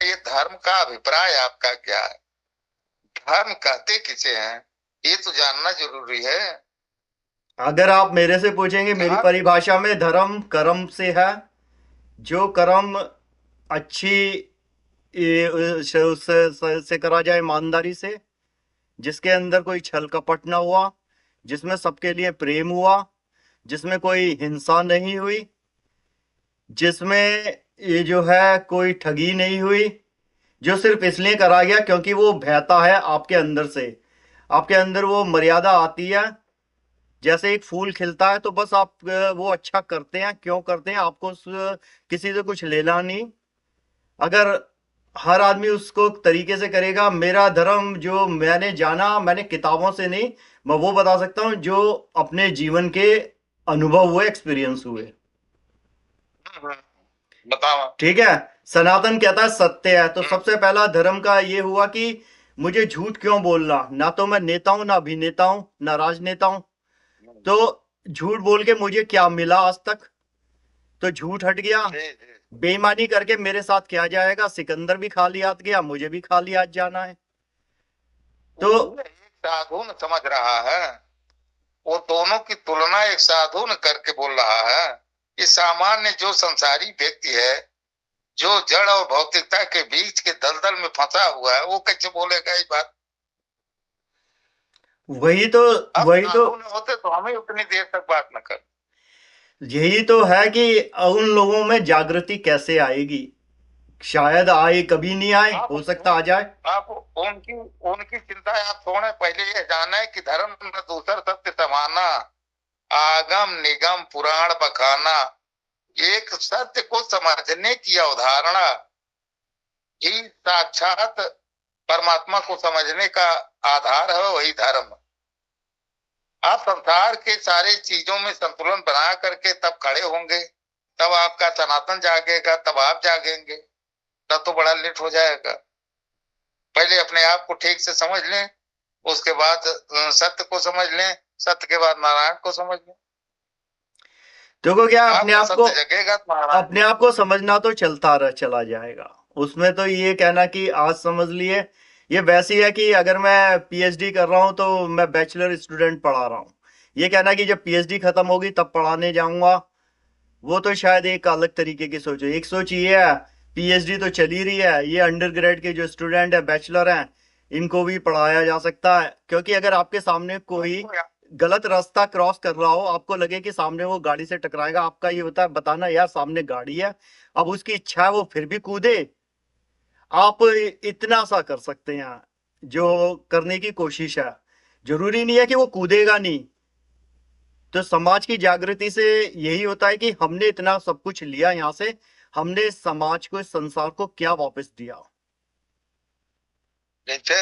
ये धर्म का अभिप्राय आपका क्या है? धर्म कहते किसे हैं, ये तो जानना जरूरी है। अगर आप मेरे से पूछेंगे, मेरी धर्म। परिभाषा में धर्म कर्म से है। जो कर्म अच्छी से करा जाए, ईमानदारी से, जिसके अंदर कोई छल कपट ना हुआ, जिसमें सबके लिए प्रेम हुआ, जिसमें कोई हिंसा नहीं हुई, जिसमें ये जो है कोई ठगी नहीं हुई, जो सिर्फ इसलिए करा गया क्योंकि वो बहता है आपके अंदर से, आपके अंदर वो मर्यादा आती है। जैसे एक फूल खिलता है तो बस आप वो अच्छा करते हैं, क्यों करते हैं, आपको किसी से कुछ लेना नहीं। अगर हर आदमी उसको तरीके से करेगा, मेरा धर्म जो मैंने जाना, मैंने किताबों से नहीं, मैं वो बता सकता हूँ जो अपने जीवन के अनुभव हुए, एक्सपीरियंस हुए। हम्म, बताओ। ठीक है। सनातन कहता है सत्य है, तो हम्म, सबसे पहला धर्म का ये हुआ कि मुझे झूठ क्यों बोलना, ना तो मैं नेता हूं, ना अभिनेता हूं, ना राजनेता हूं। तो झूठ बोल के मुझे क्या मिला आज तक? तो झूठ हट गया। जी जी। बेईमानी करके मेरे साथ क्या जाएगा? सिकंदर भी खाली हाथ गया, मुझे भी खाली हाथ जाना है। तो वो एक साधु न समझ रहा है, वो दोनों की तुलना एक साधु न करके बोल रहा है। ये सामान्य जो संसारी व्यक्ति है, जो जड़ और भौतिकता के बीच के दलदल में फंसा हुआ है, वो कैसे बोलेगा ये बात? वही तो अब वही तो साधु न होते तो हमें उतनी देर तक बात न कर। यही तो है कि उन लोगों में जागृति कैसे आएगी। शायद आए, कभी नहीं आए, आप हो सकता आ जाए। आप उनकी उनकी चिंता आप छोड़े, पहले ये जाने कि धर्म न दूसर सत्य समाना, आगम निगम पुराण बखाना। एक सत्य को समझने की अवधारणा ही साक्षात परमात्मा को समझने का आधार है, वही धर्म। आप संसार के सारे चीजों में संतुलन बना करके तब खड़े होंगे, तब आपका सनातन जागेगा, तब आप जागेंगे। तब तो बड़ा लेट हो जाएगा। पहले अपने आप को ठीक से समझ लें, उसके बाद सत्य को समझ लें, सत्य के बाद नारायण को समझ लें। देखो क्या, अपने आपका आप को सत्य जगेगा तो नारायण अपने आप को समझना तो चलता रह चला जाएगा। उसमें तो ये कहना कि आज समझ लिए, ये वैसी है कि अगर मैं पीएचडी कर रहा हूँ तो मैं बैचलर स्टूडेंट पढ़ा रहा हूँ। ये कहना कि जब पीएचडी खत्म होगी तब पढ़ाने जाऊंगा, वो तो शायद एक अलग तरीके की सोच है। एक सोच ये है, पीएचडी तो चल ही रही है, ये अंडर ग्रेड के जो स्टूडेंट है, बैचलर हैं, इनको भी पढ़ाया जा सकता है। क्योंकि अगर आपके सामने कोई को। गलत रास्ता क्रॉस कर रहा हो, आपको लगे कि सामने वो गाड़ी से टकराएगा, आपका ये होता है बताना यार सामने गाड़ी है, अब उसकी इच्छा है वो फिर भी कूदे, आप इतना सा कर सकते हैं जो करने की कोशिश है। जरूरी नहीं है कि वो कूदेगा नहीं। तो समाज की जागृति से यही होता है कि हमने इतना सब कुछ लिया यहाँ से, हमने समाज को, इस संसार को क्या वापस दिया। जैसे